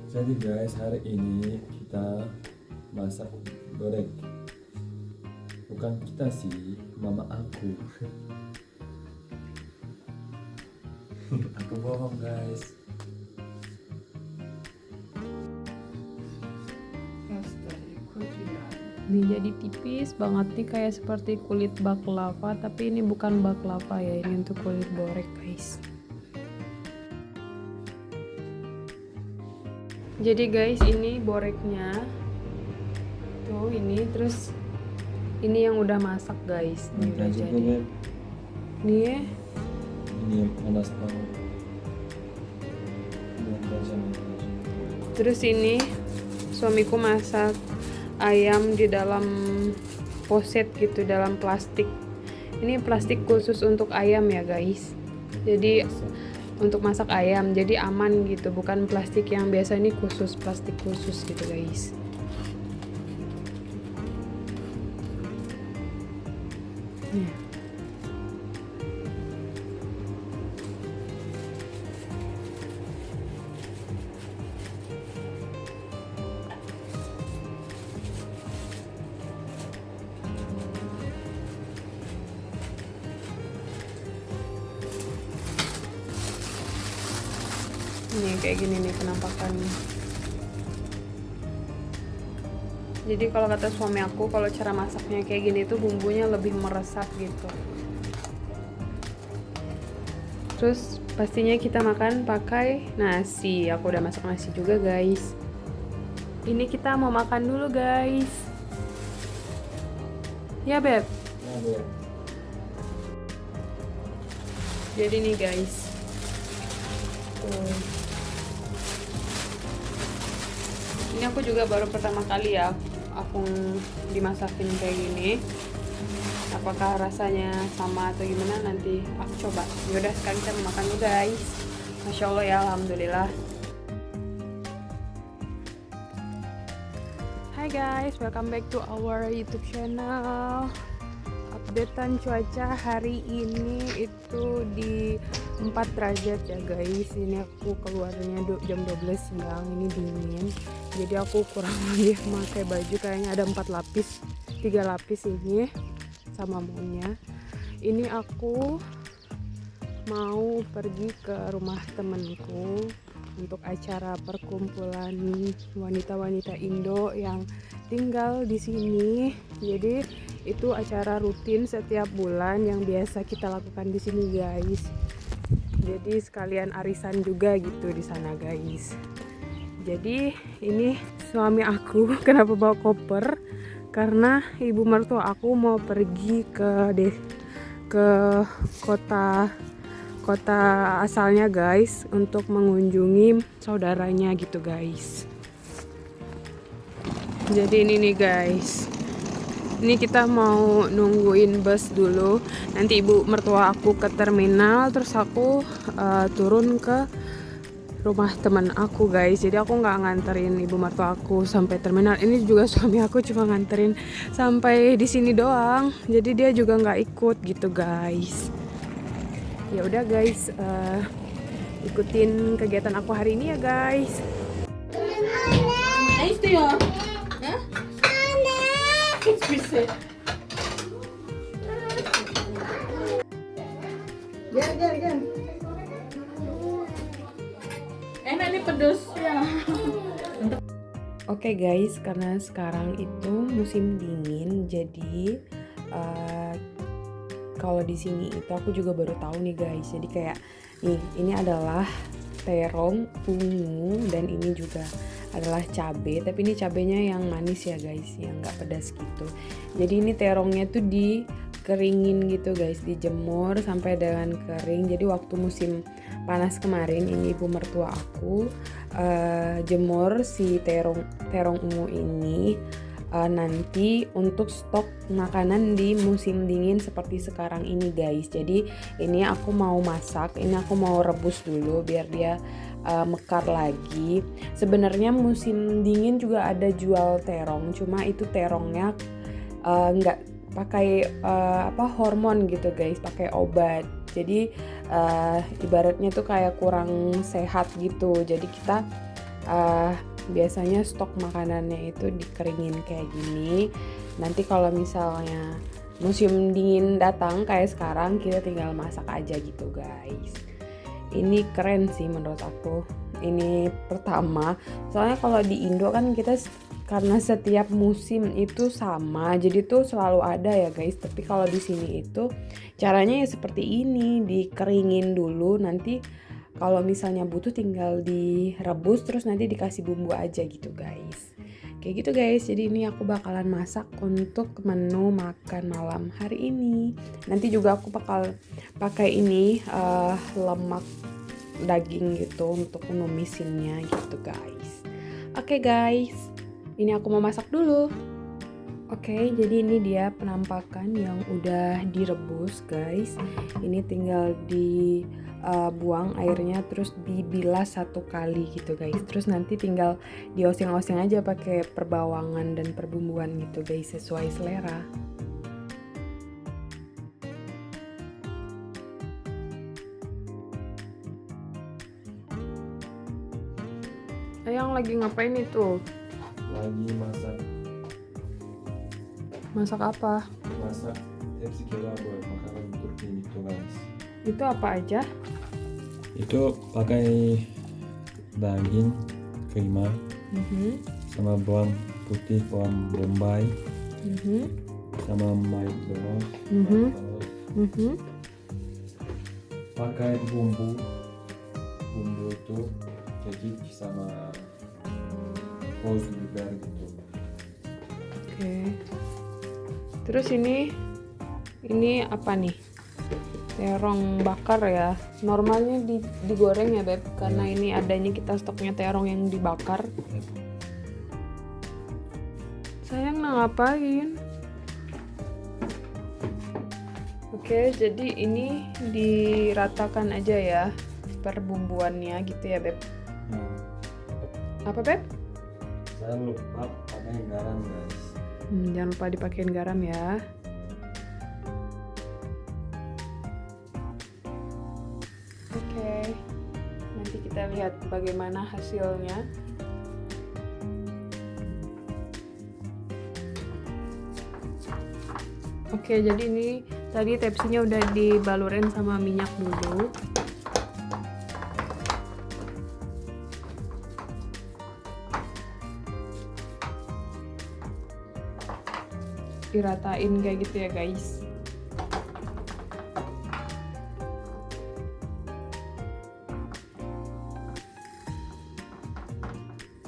Jadi guys, hari ini kita masak goreng. Bukan kita sih, mama aku. Aku bohong guys. Ini jadi tipis banget nih, kayak seperti kulit baklava, tapi ini bukan baklava ya, ini untuk kulit borek guys. Jadi guys, ini boreknya tuh, ini terus ini yang udah masak guys, ini udah jadi. Nih ya. Ini yang panas banget. Terus ini suamiku masak ayam di dalam poset gitu, dalam plastik. Ini plastik khusus untuk ayam ya guys. Jadi untuk masak ayam, jadi aman gitu, bukan plastik yang biasa, ini khusus, plastik khusus gitu guys. Ini kayak gini nih penampakannya. Jadi kalau kata suami aku, kalau cara masaknya kayak gini tuh bumbunya lebih meresap gitu. Terus pastinya kita makan pakai nasi. Aku udah masak nasi juga guys. Ini kita mau makan dulu guys. Ya beb. Nah, Beb. Jadi nih guys. Tuh. Ini aku juga baru pertama kali ya aku dimasakin kayak gini. Apakah rasanya sama atau gimana, nanti aku coba. Yaudah, sekarang kita mau makan dulu guys. Masya Allah ya, alhamdulillah. Hai guys, welcome back to our YouTube channel. Updatean cuaca hari ini itu di 4 derajat ya guys. Ini aku keluarnya jam 12 siang, ini dingin. Jadi aku kurang lebih pakai baju kayaknya ada 4 lapis, 3 lapis ini sama maunya. Ini aku mau pergi ke rumah temenku untuk acara perkumpulan wanita-wanita Indo yang tinggal di sini. Jadi itu acara rutin setiap bulan yang biasa kita lakukan di sini guys. Jadi sekalian arisan juga gitu di sana guys. Jadi ini suami aku kenapa bawa koper? Karena ibu mertua aku mau pergi ke kota asalnya guys, untuk mengunjungi saudaranya gitu guys. Jadi ini nih guys, ini kita mau nungguin bus dulu. Nanti ibu mertua aku ke terminal, terus aku turun ke rumah teman aku guys. Jadi aku nggak nganterin ibu mertua aku sampai terminal. Ini juga suami aku cuma nganterin sampai di sini doang. Jadi dia juga nggak ikut gitu guys. Ya udah guys, ikutin kegiatan aku hari ini ya guys. Itu ya. Jangan. Enak nih pedes ya. Oke guys, karena sekarang itu musim dingin, jadi kalau di sini itu aku juga baru tahu nih guys. Jadi kayak nih, ini adalah terong ungu dan ini juga adalah cabe, tapi ini cabenya yang manis ya guys, yang nggak pedas gitu. Jadi ini terongnya tuh dikeringin gitu guys, dijemur sampai dengan kering. Jadi waktu musim panas kemarin ini ibu mertua aku jemur si terong ungu ini nanti untuk stok makanan di musim dingin seperti sekarang ini guys. Jadi ini aku mau masak, ini aku mau rebus dulu biar dia mekar lagi. Sebenarnya musim dingin juga ada jual terong, cuma itu terongnya nggak pakai hormon gitu guys, pakai obat. Jadi ibaratnya tuh kayak kurang sehat gitu. Jadi kita biasanya stok makanannya itu dikeringin kayak gini. Nanti kalau misalnya musim dingin datang kayak sekarang, kita tinggal masak aja gitu guys. Ini keren sih menurut aku. Ini pertama, soalnya kalau di Indo kan kita karena setiap musim itu sama, jadi tuh selalu ada ya guys. Tapi kalau di sini itu caranya ya seperti ini, dikeringin dulu, nanti kalau misalnya butuh tinggal direbus terus nanti dikasih bumbu aja gitu guys. Kayak gitu guys. Jadi ini aku bakalan masak untuk menu makan malam hari ini. Nanti juga aku bakal pakai ini lemak daging gitu untuk numisinnya gitu guys. Oke guys, ini aku mau masak dulu. Oke, jadi ini dia penampakan yang udah direbus guys. Ini tinggal dibuang airnya, terus dibilas 1 kali gitu guys. Terus nanti tinggal dioseng-oseng aja pakai perbawangan dan perbumbuan gitu guys, sesuai selera. Ayang lagi ngapain itu? Lagi masak Masak apa? tepsi kebab makanan Turki gitu guys. Itu apa aja? Itu pakai daging kima sama bawang putih, bawang bombay, sama mayonnaise, pakai bumbu itu kecil sama rose biber gitu. Oke. Terus ini apa nih? Terong bakar ya. Normalnya digoreng ya Beb, karena ini adanya kita stoknya terong yang dibakar. Sayang ngapain? Oke, jadi ini diratakan aja ya perbumbuannya gitu ya Beb. Apa Beb? Saya lupa pakai garam guys. Jangan lupa dipakein garam ya. Oke, nanti kita lihat bagaimana hasilnya. Oke, jadi ini tadi tepsinya udah dibalurin sama minyak dulu. Diratain kayak gitu ya guys.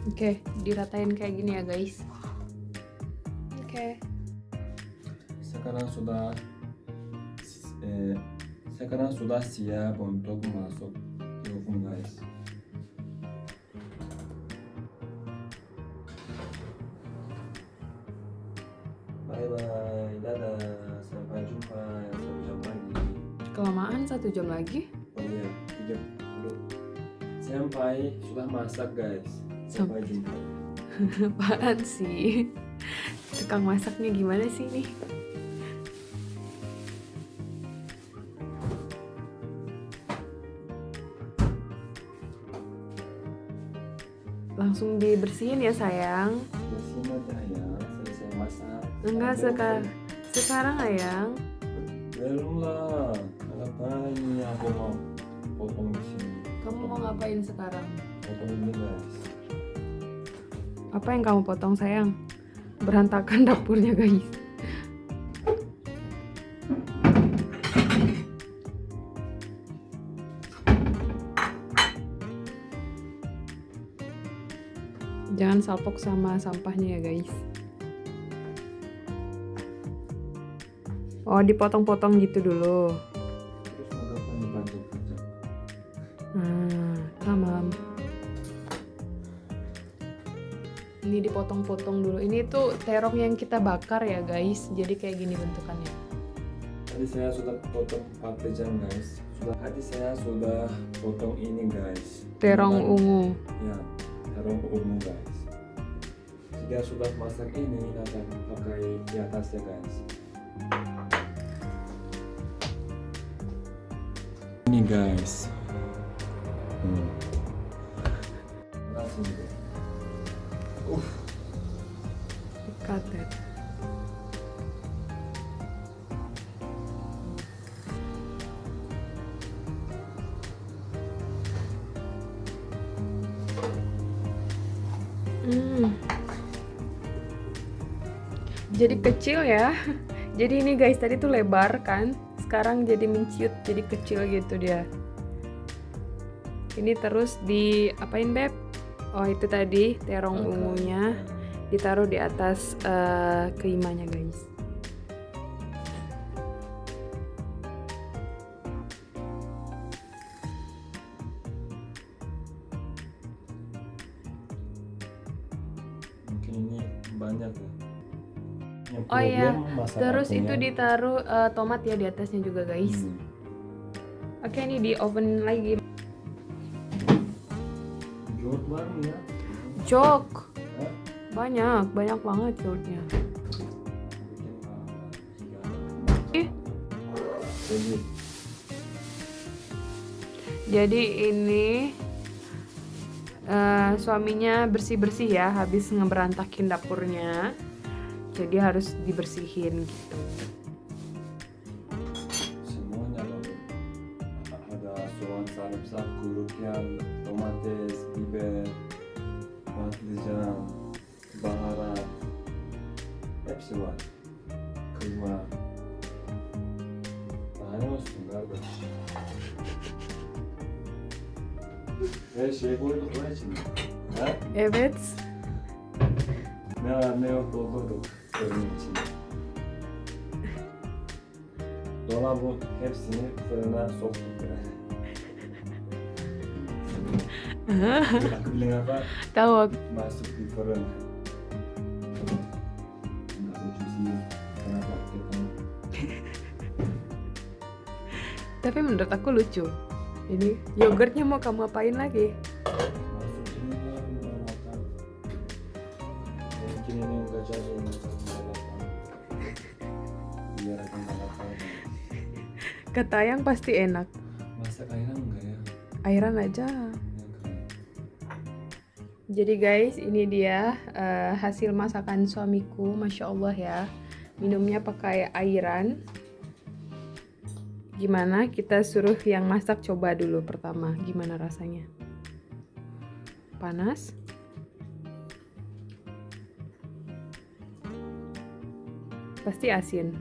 Oke, diratain kayak gini ya guys. Oke. Sekarang sudah siap untuk masuk ke oven guys. Bye bye, dadah, sampai jumpa 1 jam lagi. Kelamaan 1 jam lagi? Oh iya, 1 jam dulu. Sampai sudah masak guys. Sampai jumpa. Apaan sih? Tukang masaknya gimana sih nih? Langsung dibersihin ya sayang. Bersihin aja ya, selesai masak. Enggak sekarang ayang. Belum lah. Ngapain ini aku mau potong di sini. Kamu mau ngapain sekarang? Potong ini guys. Apa yang kamu potong sayang? Berantakan dapurnya guys. Jangan salpok sama sampahnya ya guys. Oh, dipotong-potong gitu dulu. Terus ngapain dibantu kerja? Tamam. Ini dipotong-potong dulu. Ini tuh terong yang kita bakar ya guys. Jadi kayak gini bentukannya. Tadi saya sudah potong parmesan guys. Tadi saya sudah potong ini guys. Terong ungu. Ya, terong ungu guys. Jika sudah masak ini, akan pakai di atasnya guys. Ini guys. Nah, Cut it. Jadi kecil ya. Jadi ini guys, tadi tuh lebar kan, sekarang jadi menciut, jadi kecil gitu dia. Ini terus di apain Beb? Oh itu tadi terong ungunya ditaruh di atas keimanya guys. Mungkin ini banyak ya. Yang Oh iya, problem masak terus akunya. itu ditaruh tomat ya di atasnya juga guys. Oke, ini di oven lagi. Jod baru ya. Jok, Hah? banyak banget joknya. Ih. Jadi ini suaminya bersih-bersih ya, habis ngeberantakin dapurnya. Jadi harus dibersihin gitu. Semuanya loh. Ada soğan, sarımsak, kuruken, domates, biber, patlıcan, baharat. Hepsi var. Kıyma. Daha ne olsun kardeş? Her şeyi koyduk lan içine. Ha? Evet. Ne var ne yok doldurduk fırının içine. Dolabı hepsini fırına soktuk yani. Aku bilang apa? Tahu. Masuk di fırın. Enggak lucu sih. Kenapa kita Tapi menurut aku lucu. Ini yogurtnya mau kamu apain lagi? masuk sini kan makan. Mungkin ini enggak jadi masak lalapan. Biar akan lalapan. Kata Ayang pasti enak. Masak ayam enggak ya? Airan aja. Jadi guys, ini dia hasil masakan suamiku, masya Allah ya. Minumnya pakai airan. Gimana? Kita suruh yang masak coba dulu pertama. Gimana rasanya? Panas? Pasti asin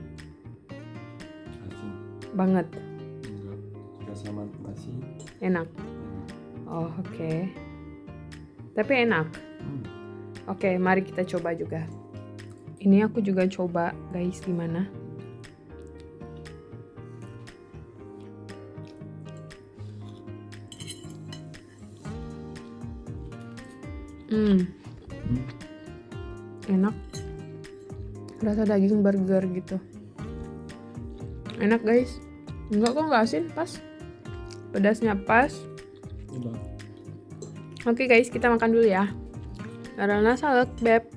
Asin. banget. Enggak. Jika sama nasi. Enak. Oh, oke. Tapi enak. Oke, mari kita coba juga. Ini aku juga coba, guys, gimana? Enak. Rasa daging burger gitu. Enak, guys. Enggak kok, nggak asin, pas. Pedasnya pas. Coba. Oke guys, kita makan dulu ya. Karena salad, Beb.